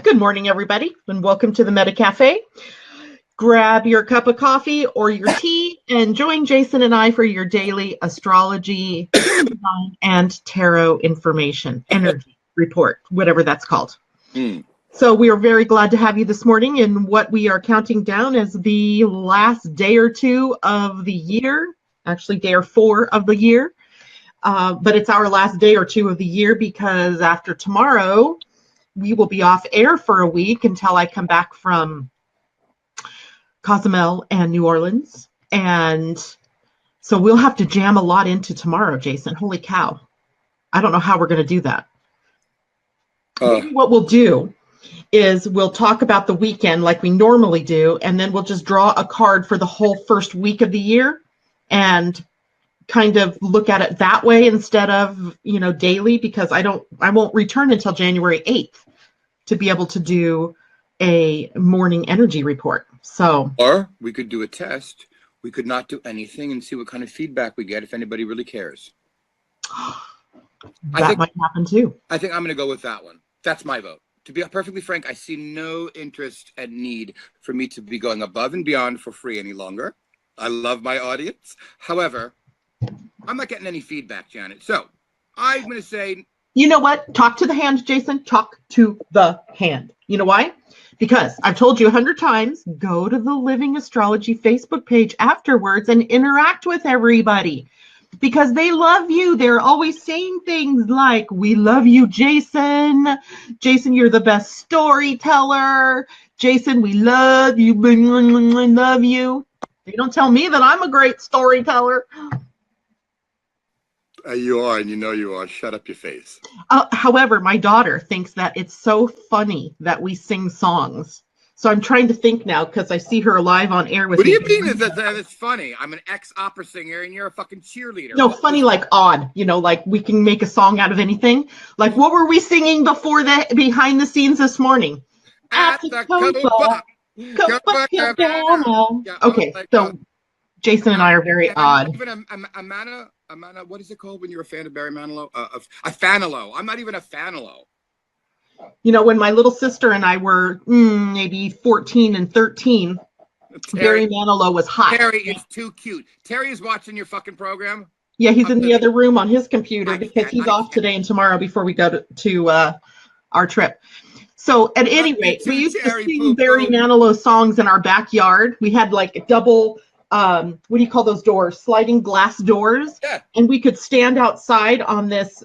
Good morning, everybody, and welcome to the Meta Cafe. Grab your cup of coffee or your tea and join Jason and I for your daily astrology, human design, and tarot information, energy report, whatever that's called. So we are very glad to have you this morning in what we are counting down as the last day or two of the year, actually day or four of the year. But it's our last day or two of the year because after tomorrow, we will be off air for a week until I come back from Cozumel and New Orleans. And so we'll have to jam a lot into tomorrow, Jason. Holy cow. I don't know how we're going to do that. Maybe what we'll do is we'll talk about the weekend like we normally do, and then we'll just draw a card for the whole first week of the year and kind of look at it that way instead of, daily, because I won't return until January 8th to be able to do a morning energy report. So, or we could do a test. We could not do anything and see what kind of feedback we get if anybody really cares. That might happen too. I think I'm going to go with that one. That's my vote. To be perfectly frank, I see no interest and need for me to be going above and beyond for free any longer. I love my audience. However, I'm not getting any feedback, Janet. So I'm going to say... You know what? Talk to the hand, Jason. Talk to the hand. You know why? Because I've told you 100 times, go to the Living Astrology Facebook page afterwards and interact with everybody. Because they love you. They're always saying things like, we love you, Jason. Jason, you're the best storyteller. Jason, we love you. I love you. They don't tell me that I'm a great storyteller. You are, and you know you are. Shut up your face. However, my daughter thinks that it's so funny that we sing songs. So I'm trying to think now because I see her live on air with me. What do you mean that it's funny? I'm an ex-opera singer and you're a fucking cheerleader. No, funny like odd. Like we can make a song out of anything. Like what were we singing before the behind the scenes this morning? At the cuppa. Okay, so Jason and I are very odd. Even a what is it called when you're a fan of Barry Manilow? A fanalo. I'm not even a fanalo. When my little sister and I were maybe 14 and 13, Barry Manilow was hot. Terry is too cute. Terry is watching your fucking program. Yeah, he's in the other room on his computer because he's off today and tomorrow before we go to our trip. So at any rate, we used to sing Barry Manilow songs in our backyard. We had like double, what do you call those doors? Sliding glass doors. Yeah. And we could stand outside on this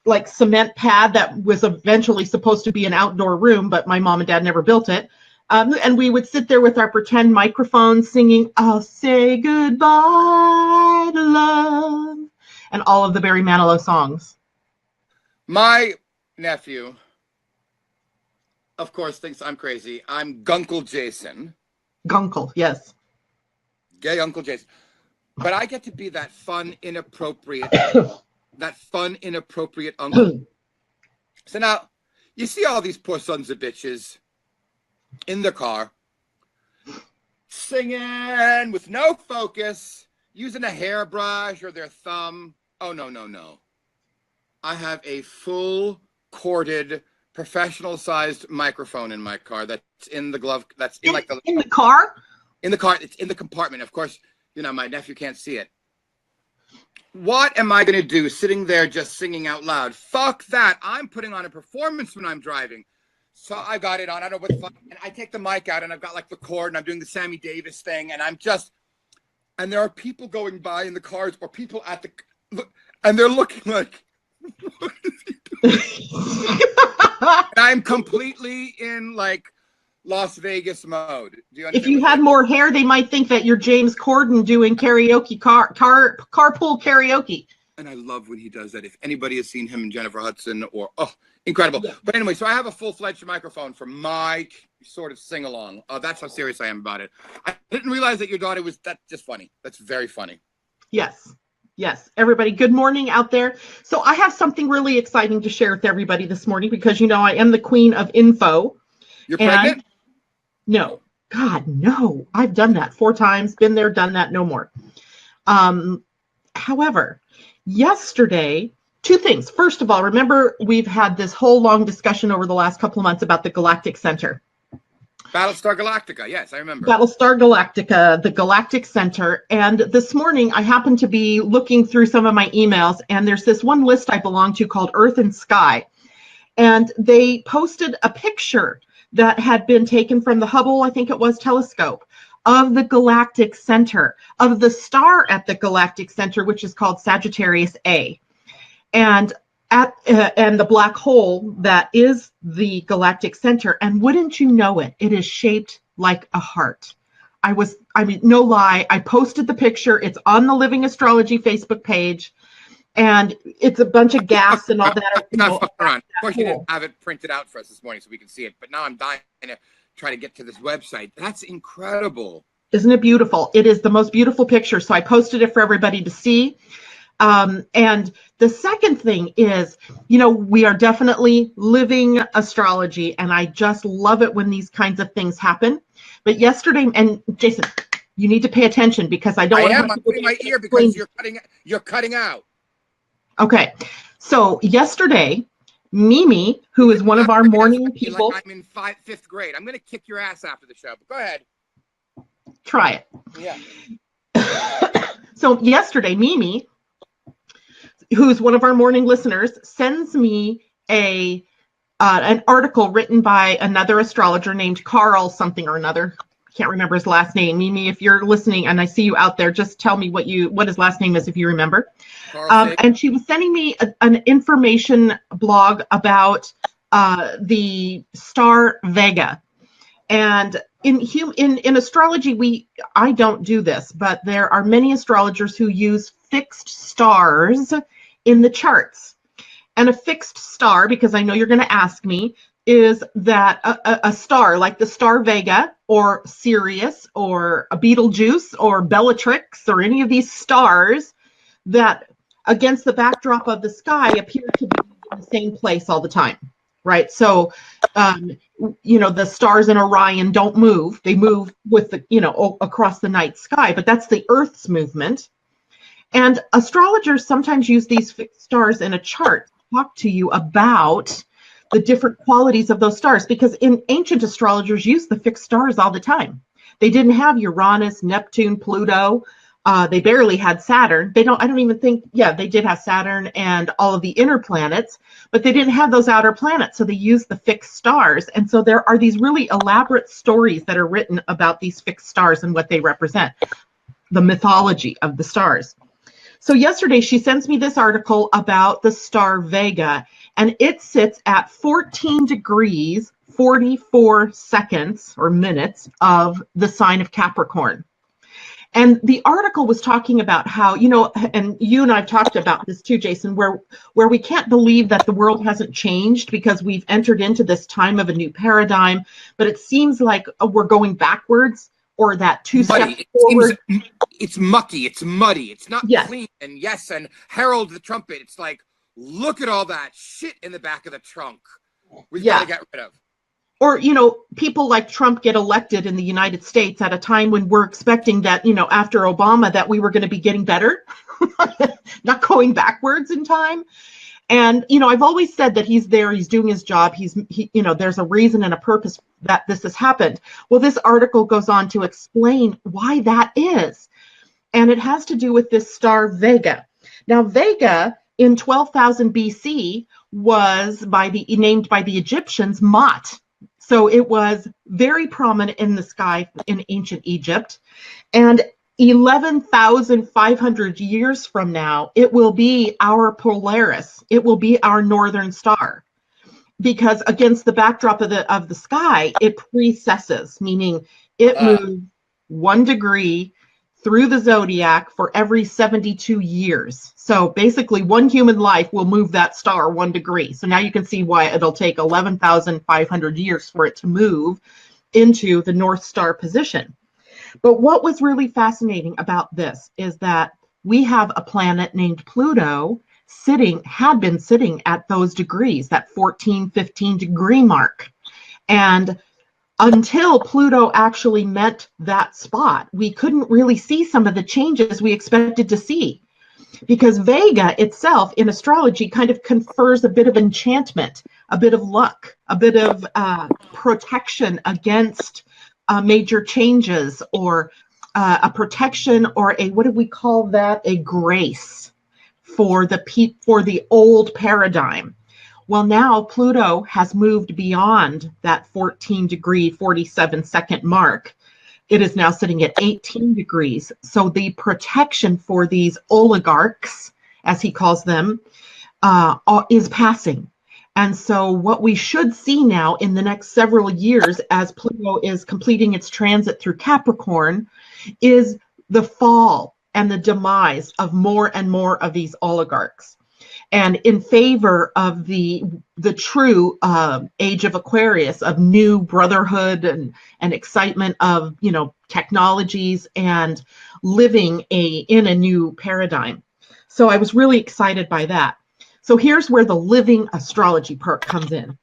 like cement pad that was eventually supposed to be an outdoor room, but my mom and dad never built it. And we would sit there with our pretend microphones singing, I'll say goodbye to love, and all of the Barry Manilow songs. My nephew, of course, thinks I'm crazy. I'm Gunkle Jason. Gunkle, yes. Gay Uncle Jason. But I get to be that fun, inappropriate, uncle. So now, you see all these poor sons of bitches in the car, singing with no focus, using a hairbrush or their thumb. Oh, no. I have a full corded, professional-sized microphone in my car that's in the glove. That's in like in the car? In the car. It's in the compartment. Of course, my nephew can't see it. What am I going to do sitting there just singing out loud? Fuck that. I'm putting on a performance when I'm driving. So I got it on. I don't know what the fuck. And I take the mic out and I've got like the cord and I'm doing the Sammy Davis thing. And and there are people going by in the cars or people and they're looking like, what is he doing? And I'm completely in like Las Vegas mode. Do you understand? If you had more hair, they might think that you're James Corden doing karaoke, carpool karaoke. And I love when he does that. If anybody has seen him and Jennifer Hudson incredible. Yeah. But anyway, so I have a full-fledged microphone for my sort of sing-along. That's how serious I am about it. I didn't realize that your daughter was just funny. That's very funny. Yes. Everybody, good morning out there. So I have something really exciting to share with everybody this morning because, I am the queen of info. You're pregnant? No. God, no. I've done that 4 times. Been there, done that, no more. However, yesterday, two things. First of all, remember we've had this whole long discussion over the last couple of months about the galactic center. Battlestar Galactica, yes, I remember. Battlestar Galactica, the galactic center. And this morning I happened to be looking through some of my emails, and there's this one list I belong to called Earth and Sky. And they posted a picture that had been taken from the Hubble, I think it was, telescope, of the galactic center, of the star at the galactic center, which is called Sagittarius A. And and the black hole that is the galactic center. And wouldn't you know it, it is shaped like a heart. I mean, no lie, I posted the picture. It's on the Living Astrology Facebook page. And it's a bunch of gas and all that. Of course, you didn't have it printed out for us this morning so we can see it. But now I'm dying to try to get to this website. That's incredible. Isn't it beautiful? It is the most beautiful picture. So I posted it for everybody to see. And the second thing is, you know, we are definitely living astrology, and I just love it when these kinds of things happen. But yesterday, and Jason, you need to pay attention because I don't. I'm putting my ear because you're cutting out. Okay, so yesterday, Mimi, who is one of our morning people, like I'm in fifth grade. I'm going to kick your ass after the show. But go ahead. Try it. Yeah. So yesterday, Mimi, who's one of our morning listeners, sends me an article written by another astrologer named Carl something or another. I can't remember his last name. Mimi, if you're listening and I see you out there, just tell me what his last name is if you remember. And she was sending me an information blog about the star Vega. And in astrology, I don't do this, but there are many astrologers who use fixed stars in the charts. And a fixed star, because I know you're going to ask me, is that a star like the star Vega or Sirius or a Betelgeuse or Bellatrix or any of these stars that against the backdrop of the sky appear to be in the same place all the time, right? So, you know, the stars in Orion don't move. They move with the, you know, across the night sky, but that's the Earth's movement. And astrologers sometimes use these fixed stars in a chart to talk to you about the different qualities of those stars, because in ancient astrologers used the fixed stars all the time. They didn't have Uranus, Neptune, Pluto. They barely had Saturn. I don't even think, they did have Saturn and all of the inner planets, but they didn't have those outer planets. So they used the fixed stars. And so there are these really elaborate stories that are written about these fixed stars and what they represent, the mythology of the stars. So yesterday she sends me this article about the star Vega, and it sits at 14 degrees, 44 seconds or minutes of the sign of Capricorn. And the article was talking about how, you know, and you and I've talked about this too, Jason, where we can't believe that the world hasn't changed because we've entered into this time of a new paradigm, but it seems like we're going backwards, or that two steps forward. It's mucky, it's muddy, it's not clean, and and herald the trumpet. It's like, look at all that shit in the back of the trunk. We've got to get rid of. Or, you know, people like Trump get elected in the United States at a time when we're expecting that, you know, after Obama, that we were going to be getting better, not going backwards in time. And, you know, I've always said that he's there, he's doing his job, you know, there's a reason and a purpose that this has happened. Well, this article goes on to explain why that is. And it has to do with this star Vega. Now, Vega in 12,000 BC was named by the Egyptians Mot. So it was very prominent in the sky in ancient Egypt. And 11,500 years from now, it will be our Polaris. It will be our northern star, because against the backdrop of the sky, it precesses, meaning it moves 1 degree through the zodiac for every 72 years. So basically, one human life will move that star 1 degree. So now you can see why it'll take 11,500 years for it to move into the North Star position. But what was really fascinating about this is that we have a planet named Pluto had been sitting at those degrees, that 14, 15 degree mark. And until Pluto actually met that spot, we couldn't really see some of the changes we expected to see. because Vega itself in astrology kind of confers a bit of enchantment, a bit of luck, a bit of protection against major changes, or a protection, or a, what do we call that? A grace for the old paradigm. Well, now Pluto has moved beyond that 14-degree, 47-second mark. It is now sitting at 18 degrees. So the protection for these oligarchs, as he calls them, is passing. And so what we should see now in the next several years, as Pluto is completing its transit through Capricorn, is the fall and the demise of more and more of these oligarchs, and in favor of the true age of Aquarius, of new brotherhood and excitement of, you know, technologies and living in a new paradigm. So I was really excited by that. So here's where the living astrology part comes in.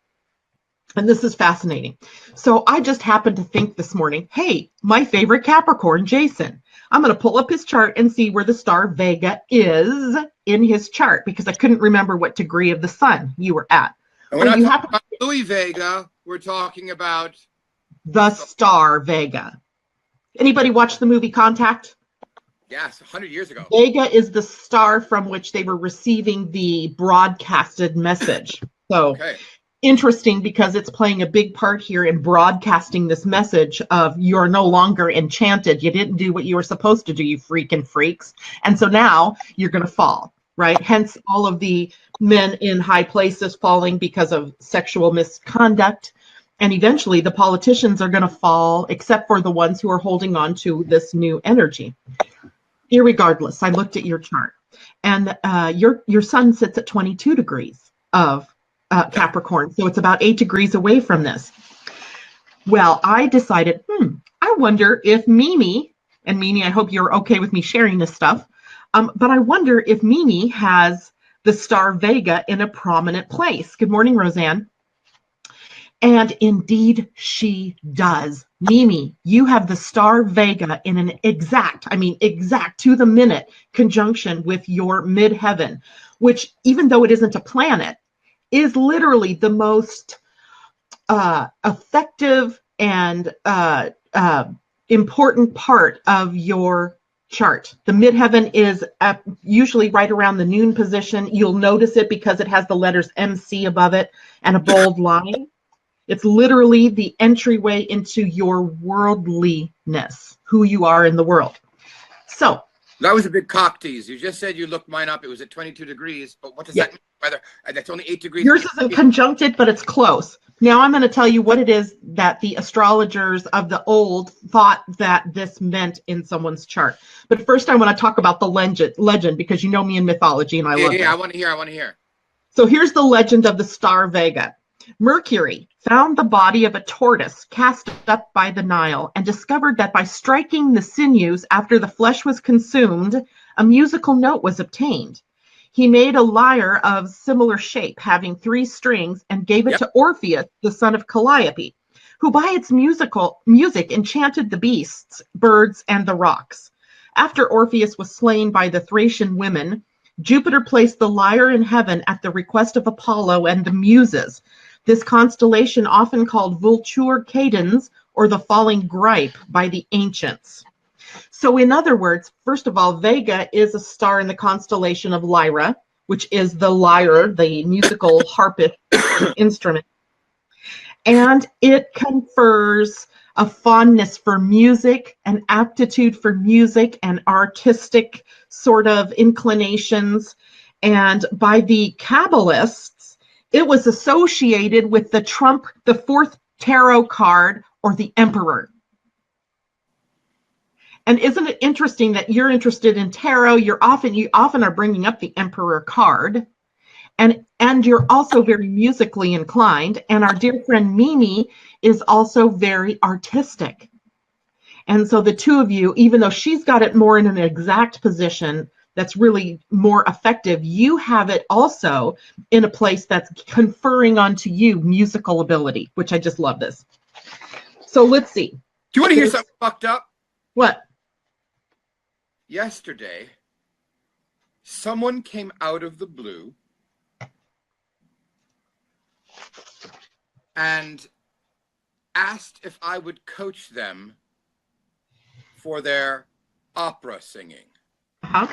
And this is fascinating. So I just happened to think this morning, hey, my favorite Capricorn, Jason, I'm going to pull up his chart and see where the star Vega is in his chart, because I couldn't remember what degree of the sun you were at. And we're not talking about Louis Vega. We're talking about the star Vega. Anybody watch the movie Contact? Yes, 100 years ago. Vega is the star from which they were receiving the broadcasted message. So Okay. Interesting, because it's playing a big part here in broadcasting this message of you're no longer enchanted. You didn't do what you were supposed to do, you freaking freaks. And so now you're going to fall, right? Hence all of the men in high places falling because of sexual misconduct. And eventually the politicians are going to fall, except for the ones who are holding on to this new energy. Irregardless, I looked at your chart, and your sun sits at 22 degrees of Capricorn. So it's about 8 degrees away from this. Well, I decided, I wonder if Mimi, and Mimi, I hope you're okay with me sharing this stuff, but I wonder if Mimi has the star Vega in a prominent place. Good morning, Roseanne. And indeed she does. Mimi, you have the star Vega in an exact to the minute conjunction with your midheaven, which, even though it isn't a planet, is literally the most effective and important part of your chart. The midheaven is usually right around the noon position. You'll notice it because it has the letters MC above it and a bold line. It's literally the entryway into your worldliness, who you are in the world. So that was a big cock tease. You just said you looked mine up. It was at 22 degrees, but what does that mean? Whether that's only 8 degrees. Yours isn't conjuncted, but it's close. Now I'm going to tell you what it is that the astrologers of the old thought that this meant in someone's chart. But first, I want to talk about the legend, because you know me in mythology, and I love it. I want to hear. So here's the legend of the star Vega. Mercury found the body of a tortoise cast up by the Nile and discovered that by striking the sinews after the flesh was consumed, a musical note was obtained. He made a lyre of similar shape, having 3 strings, and gave it to Orpheus, the son of Calliope, who by its music enchanted the beasts, birds, and the rocks. After Orpheus was slain by the Thracian women, Jupiter placed the lyre in heaven at the request of Apollo and the Muses. This constellation, often called Vulture Cadens, or the falling gripe by the ancients. So in other words, first of all, Vega is a star in the constellation of Lyra, which is the lyre, the musical harpist instrument. And it confers a fondness for music, an aptitude for music and artistic sort of inclinations. And by the Kabbalists, it was associated with the Trump, the 4th tarot card, or the Emperor. And isn't it interesting that you're interested in tarot? You often are bringing up the Emperor card, and you're also very musically inclined. And our dear friend Mimi is also very artistic. And so the two of you, even though she's got it more in an exact position that's really more effective, you have it also in a place that's conferring onto you musical ability, which I just love this. So let's see. Do you want to hear something fucked up? What? Yesterday, someone came out of the blue and asked if I would coach them for their opera singing. Uh-huh.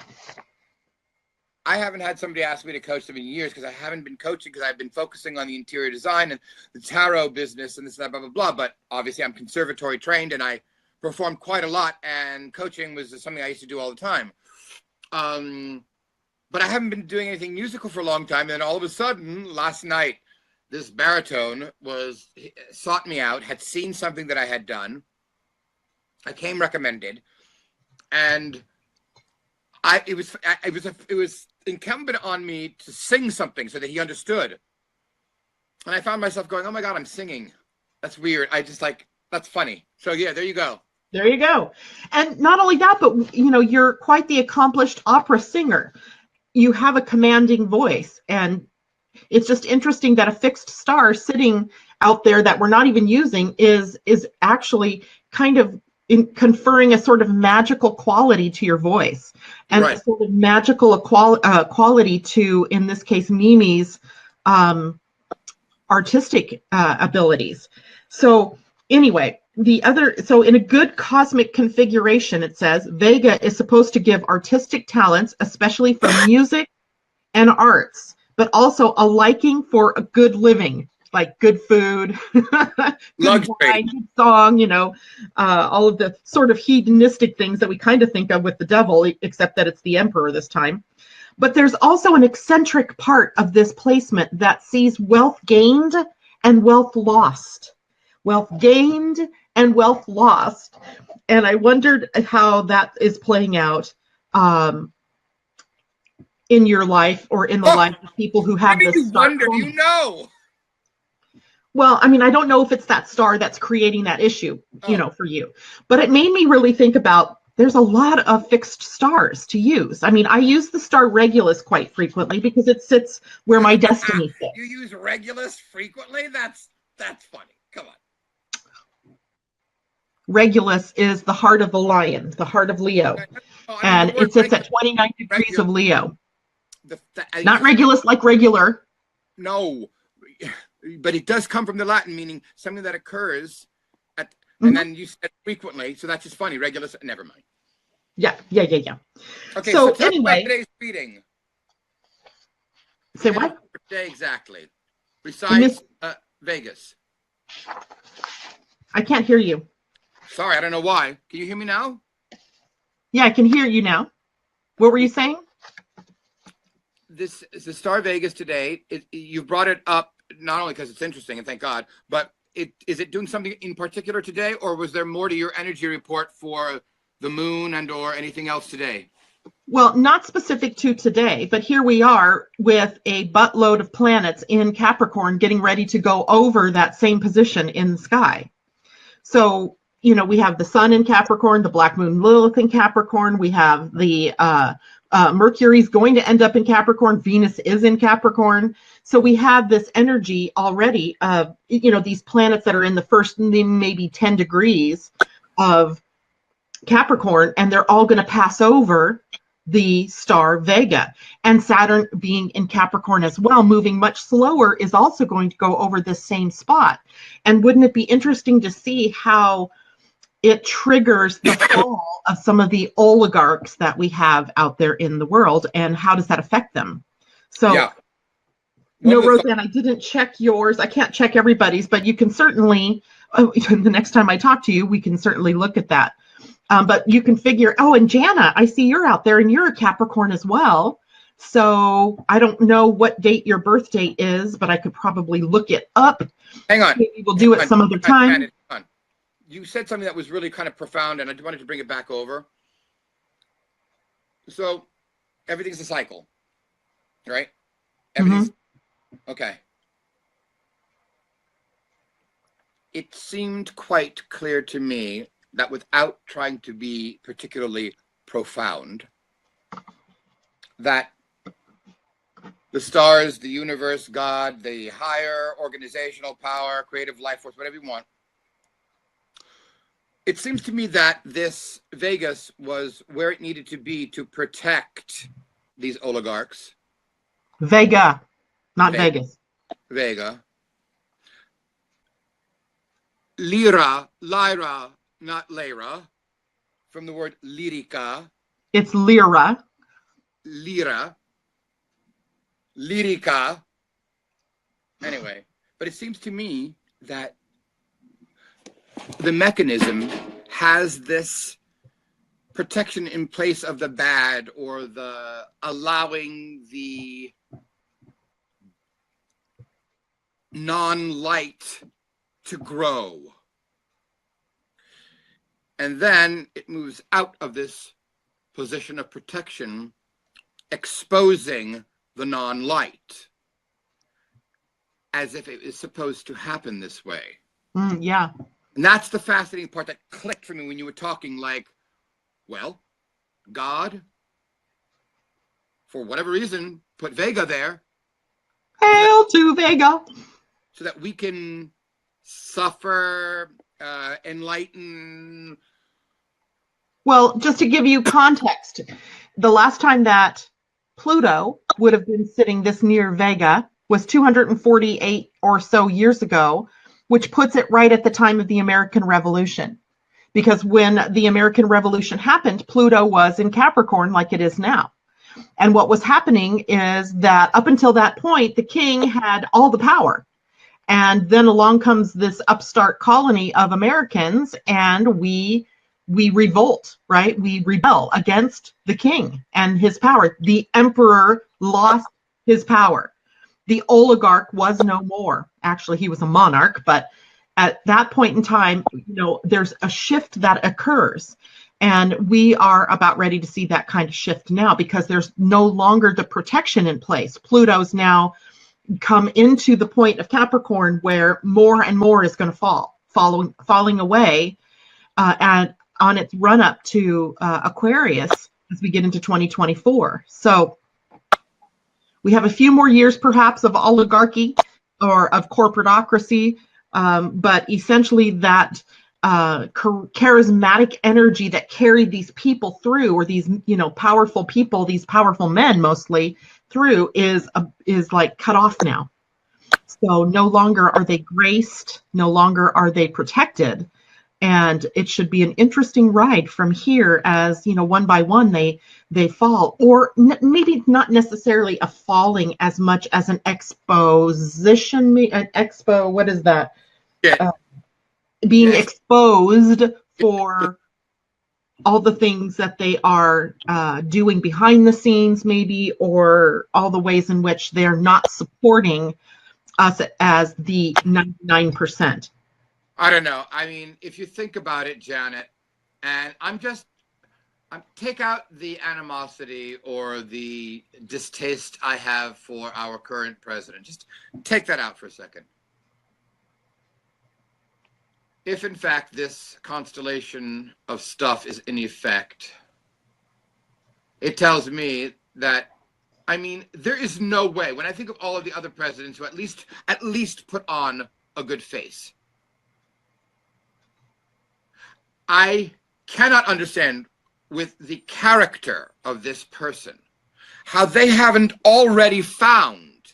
I haven't had somebody ask me to coach them in years because I haven't been coaching because I've been focusing on the interior design and the tarot business and this and that, blah, blah, blah. But obviously I'm conservatory trained and I performed quite a lot, and coaching was something I used to do all the time. But I haven't been doing anything musical for a long time. And then all of a sudden, last night, this baritone sought me out, had seen something that I had done. I came recommended, and it was incumbent on me to sing something so that he understood. And I found myself going, "Oh my God, I'm singing. That's weird." That's funny. So yeah, there you go. There you go. And not only that, but you're quite the accomplished opera singer. You have a commanding voice, and it's just interesting that a fixed star sitting out there that we're not even using is actually kind of conferring a sort of magical quality to your voice, and Right. a sort of magical quality to, in this case, Mimi's artistic abilities. So anyway, so in a good cosmic configuration, it says Vega is supposed to give artistic talents, especially for music and arts, but also a liking for a good living, like good food, good wine, good song, all of the sort of hedonistic things that we kind of think of with the devil, except that it's the emperor this time. But there's also an eccentric part of this placement that sees wealth gained and wealth lost. Wealth gained and wealth lost. And I wondered how that is playing out in your life, or in the life of people who have this star. Well, I mean, I don't know if it's that star that's creating that issue, for you. But it made me really think about, there's a lot of fixed stars to use. I mean, I use the star Regulus quite frequently because it sits where my destiny sits. You use Regulus frequently? That's funny. Come on. Regulus is the heart of the lion, the heart of Leo. And it sits at 29 degrees of Leo. Not Regulus like regular. No, but it does come from the Latin, meaning something that occurs at, and then you said frequently, so that's just funny. Regulus, never mind. Yeah. Okay, so tell anyway, me about today's reading. Say what? Day exactly. Besides Vegas. I can't hear you. Sorry, I don't know why. Can you hear me now? Yeah, I can hear you now. What were you saying? This is the Star Vegas today. You brought it up not only because it's interesting, and thank God, but is it doing something in particular today, or was there more to your energy report for the moon and or anything else today? Well, not specific to today, but here we are with a buttload of planets in Capricorn getting ready to go over that same position in the sky. So, we have the sun in Capricorn, the black moon Lilith in Capricorn. We have the Mercury's going to end up in Capricorn. Venus is in Capricorn. So we have this energy already of, these planets that are in the first maybe 10 degrees of Capricorn, and they're all going to pass over the star Vega. And Saturn, being in Capricorn as well, moving much slower, is also going to go over this same spot. And wouldn't it be interesting to see how it triggers the fall of some of the oligarchs that we have out there in the world, and how does that affect them? So, yeah. Roseanne, I didn't check yours. I can't check everybody's, but you can certainly, the next time I talk to you, we can certainly look at that. But you can figure, and Jana, I see you're out there and you're a Capricorn as well. So I don't know what date your birth date is, but I could probably look it up. Hang on. Maybe we'll do it some other time. Hang on. You said something that was really kind of profound, and I wanted to bring it back over. So everything's a cycle, right? Everything's okay. It seemed quite clear to me that, without trying to be particularly profound, that the stars, the universe, God, the higher organizational power, creative life force, whatever you want, it seems to me that this Vegas was where it needed to be to protect these oligarchs. Vega, not Vegas. Vega. Lyra, not Lyra, from the word lyrica. It's Lyra. Lyra. Lyrica. Anyway, but it seems to me that the mechanism has this protection in place of the bad, or the allowing the non-light to grow. And then it moves out of this position of protection, exposing the non-light, as if it is supposed to happen this way. Yeah. And that's the fascinating part that clicked for me when you were talking, like, well, God, for whatever reason, put Vega there. Hail to Vega. So that we can suffer, enlighten. Well, just to give you context, the last time that Pluto would have been sitting this near Vega was 248 or so years ago, which puts it right at the time of the American Revolution. Because when the American Revolution happened, Pluto was in Capricorn like it is now. And what was happening is that up until that point, the king had all the power. And then along comes this upstart colony of Americans, and we revolt, right? We rebel against the king and his power. The emperor lost his power. The oligarch was no more. Actually, he was a monarch, but at that point in time, there's a shift that occurs. And we are about ready to see that kind of shift now, because there's no longer the protection in place. Pluto's now come into the point of Capricorn where more and more is going to falling away, and on its run up to Aquarius as we get into 2024. So we have a few more years perhaps of oligarchy or of corporatocracy, but essentially that charismatic energy that carried these people through, or these powerful people, these powerful men mostly, through, is like cut off now. So no longer are they graced, no longer are they protected, and it should be an interesting ride from here as one by one they fall, or maybe not necessarily a falling as much as an exposition. What is that? Yeah. Being exposed for all the things that they are doing behind the scenes, maybe, or all the ways in which they're not supporting us as the 99%. I don't know. I mean, if you think about it, Janet, and take out the animosity or the distaste I have for our current president. Just take that out for a second. If, in fact, this constellation of stuff is in effect, it tells me that, I mean, there is no way, when I think of all of the other presidents who at least put on a good face, I cannot understand, with the character of this person, how they haven't already found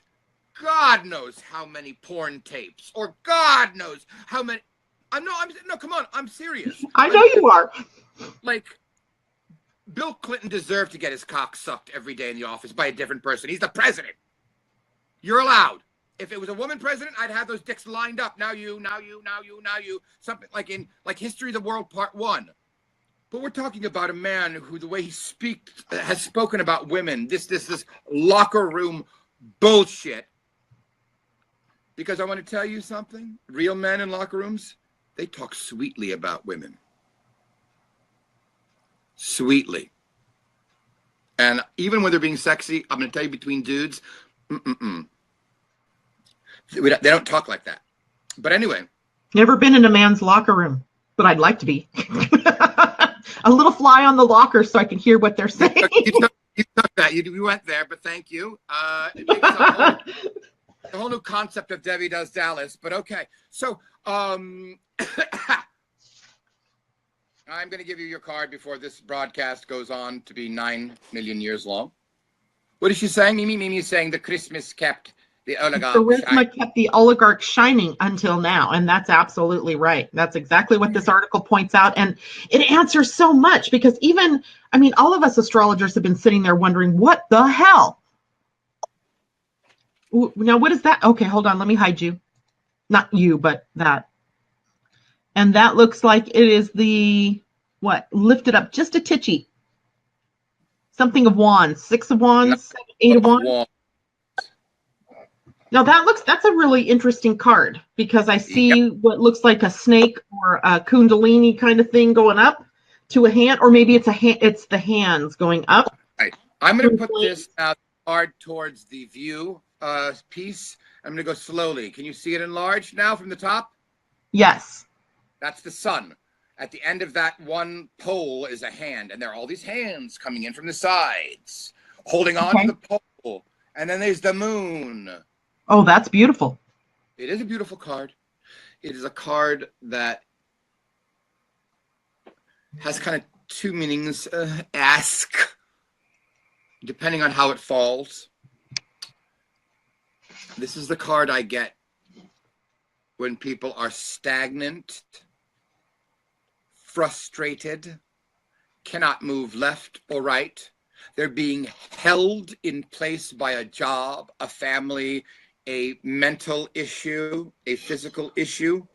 God knows how many porn tapes, or God knows how many. No, come on, I'm serious. I know you are. Like, Bill Clinton deserved to get his cock sucked every day in the office by a different person. He's the president. You're allowed. If it was a woman president, I'd have those dicks lined up. Now you. Something like in History of the World Part 1. But we're talking about a man who, the way he has spoken about women, this locker room bullshit. Because I want to tell you something. Real men in locker rooms, they talk sweetly about women. Sweetly. And even when they're being sexy, I'm going to tell you, between dudes, they don't talk like that. But anyway. Never been in a man's locker room, but I'd like to be. A little fly on the locker so I can hear what they're saying. You took that. You went there, but thank you. It makes a whole new concept of Debbie Does Dallas, but okay. So, I'm going to give you your card before this broadcast goes on to be 9 million years long. What is she saying? Mimi is saying the Christmas kept the oligarch Charisma kept the oligarch shining until now. And that's absolutely right. That's exactly what this article points out. And it answers so much because even, I mean, all of us astrologers have been sitting there wondering, what the hell? Now, what is that? Okay, hold on. Let me hide you. Not you, but that. And that looks like it is the, what, lifted up just a titchy. Something of wands, 6 of wands, 8 of wands. Now that's a really interesting card because I see what looks like a snake or a kundalini kind of thing going up to a hand, or maybe it's the hands going up. Right. I'm going to put this card towards the view piece. I'm going to go slowly. Can you see it enlarged now from the top? Yes. That's the sun. At the end of that one pole is a hand, and there are all these hands coming in from the sides, holding on to the pole. And then there's the moon. Oh, that's beautiful. It is a beautiful card. It is a card that has kind of two meanings. Ask, depending on how it falls. This is the card I get when people are stagnant, frustrated, cannot move left or right. They're being held in place by a job, a family, a mental issue, a physical issue.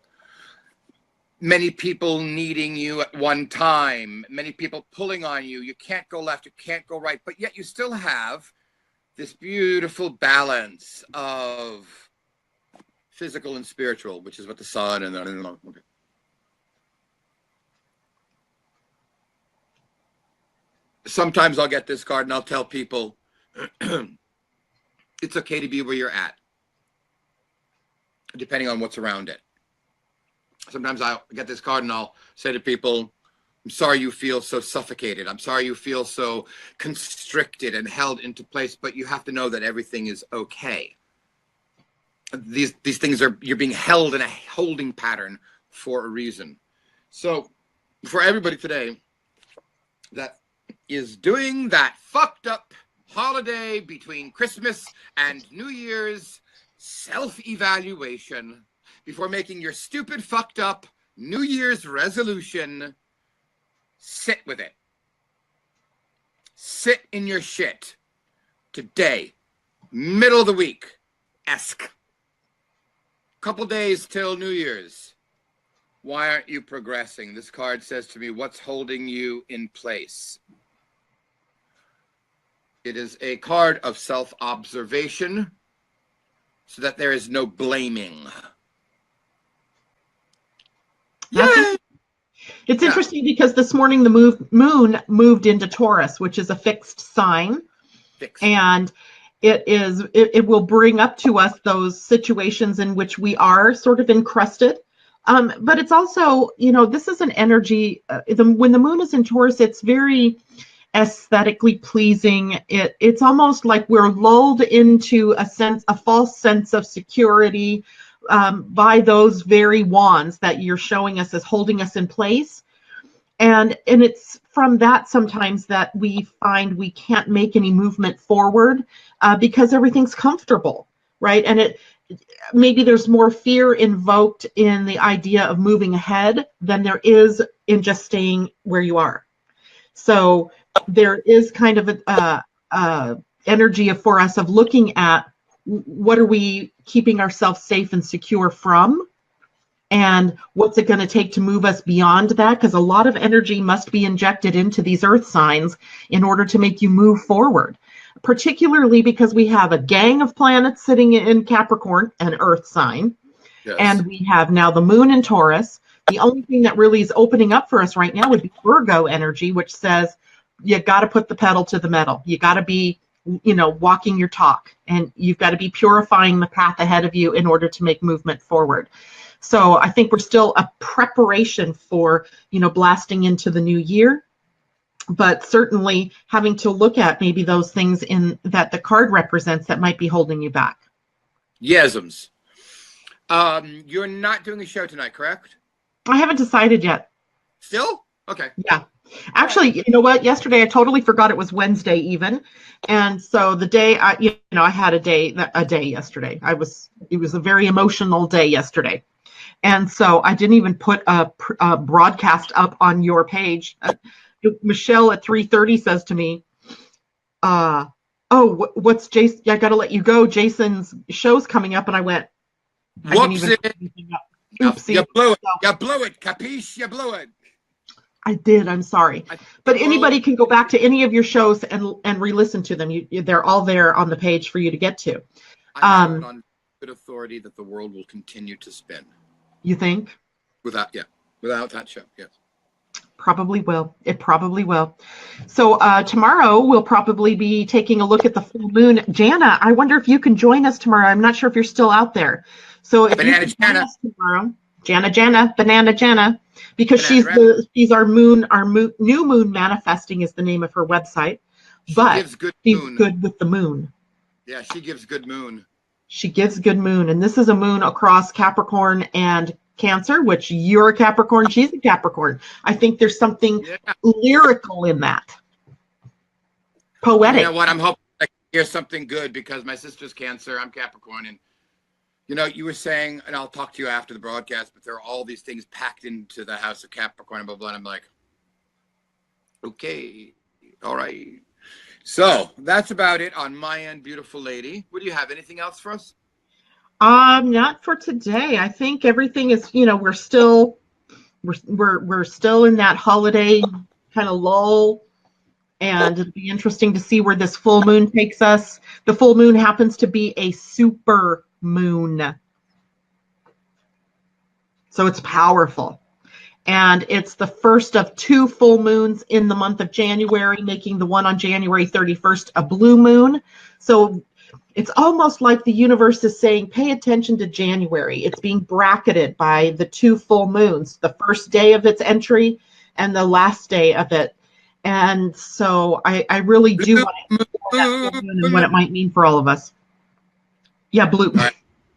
Many people needing you at one time, many people pulling on you. You can't go left, you can't go right, but yet you still have this beautiful balance of physical and spiritual, which is what the sun and the... Okay. Sometimes I'll get this card and I'll tell people it's okay to be where you're at, depending on what's around it. Sometimes I'll get this card and I'll say to people, I'm sorry you feel so suffocated. I'm sorry you feel so constricted and held into place, but you have to know that everything is okay. These things are, you're being held in a holding pattern for a reason. So for everybody today that is doing that fucked up holiday between Christmas and New Year's self-evaluation before making your stupid fucked up New Year's resolution, sit with it. Sit in your shit today, middle of the week-esque. Couple days till New Year's. Why aren't you progressing? This card says to me, what's holding you in place? It is a card of self-observation so that there is no blaming. Yay! It's interesting because this morning the moon moved into Taurus, which is a fixed sign. And it will bring up to us those situations in which we are sort of encrusted. But it's also, you know, this is an energy, when the moon is in Taurus, it's very aesthetically pleasing. It's almost like we're lulled into a false sense of security by those very wands that you're showing us as holding us in place. And it's from that sometimes that we find we can't make any movement forward because everything's comfortable, right? And maybe there's more fear invoked in the idea of moving ahead than there is in just staying where you are. So there is kind of a energy for us of looking at what are we keeping ourselves safe and secure from, and what's it going to take to move us beyond that? Because a lot of energy must be injected into these earth signs in order to make you move forward, particularly because we have a gang of planets sitting in Capricorn, an earth sign, yes. And we have now the moon in Taurus. The only thing that really is opening up for us right now would be Virgo energy, which says you got to put the pedal to the metal. You got to be, you know, walking your talk, and you've got to be purifying the path ahead of you in order to make movement forward. So I think we're still a preparation for, you know, blasting into the new year, but certainly having to look at maybe those things in that the card represents that might be holding you back. Yesums. You're not doing a show tonight, correct? I haven't decided yet. Still? Okay. Yeah. Actually, you know what? Yesterday I totally forgot it was Wednesday even. And so the day I had a day yesterday. It was a very emotional day yesterday. And so I didn't even put a broadcast up on your page. Michelle at 3:30 says to me, what's Jason? I got to let you go. Jason's show's coming up. And I went, I didn't even put anything up. Oopsie. You blew it. You blew it. Capiche? You blew it. I did. I'm sorry. But anybody can go back to any of your shows and re-listen to them. They're all there on the page for you to get to. I have it on good authority that the world will continue to spin. You think? Without that show, yes. Probably will. It probably will. So tomorrow we'll probably be taking a look at the full moon. Jana, I wonder if you can join us tomorrow. I'm not sure if you're still out there. So if Banana you can join us tomorrow, Banana Jana, because she's our new moon manifesting is the name of her website. But she's good with the moon. Yeah, she gives good moon. She gives good moon, and this is a moon across Capricorn and Cancer, which you're a Capricorn, she's a Capricorn. I think there's something lyrical in that. Poetic. You know what? I'm hoping I hear something good because my sister's Cancer, I'm Capricorn, and you know, you were saying, and I'll talk to you after the broadcast, but there are all these things packed into the house of Capricorn and blah, blah, and I'm like, okay, all right. So that's about it on my end, beautiful lady. What do you have? Anything else for us? Not for today. I think everything is, we're still in that holiday kind of lull, and it'll be interesting to see where this full moon takes us. The full moon happens to be a super moon, so it's powerful, and it's the first of 2 full moons in the month of January, making the one on January 31st a blue moon. So it's almost like the universe is saying, pay attention to January. It's being bracketed by the 2 full moons, the first day of its entry and the last day of it. And so I really do want to explore that full moon and what it might mean for all of us. Yeah, blue. All right.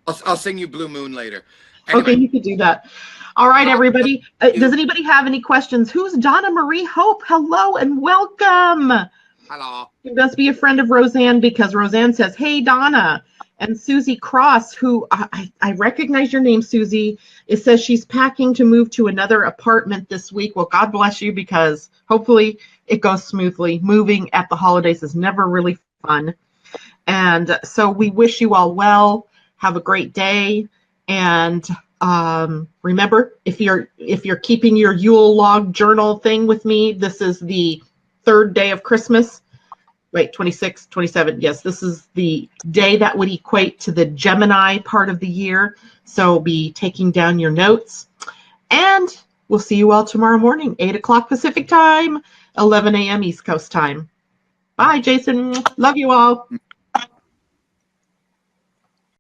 I'll sing you Blue Moon later. Anyway. Okay, you could do that. All right, everybody. Does anybody have any questions? Who's Donna Marie Hope? Hello and welcome. Hello. You must be a friend of Roseanne because Roseanne says, hey, Donna. And Susie Cross, who I recognize your name, Susie, it says she's packing to move to another apartment this week. Well, God bless you, because hopefully it goes smoothly. Moving at the holidays is never really fun. And so we wish you all well. Have a great day. And remember, if you're keeping your Yule log journal thing with me, this is the 3rd day of Christmas. Wait, 26, 27. Yes, this is the day that would equate to the Gemini part of the year. So be taking down your notes. And we'll see you all tomorrow morning, 8 o'clock Pacific time, 11 a.m. East Coast time. Bye, Jason. Love you all.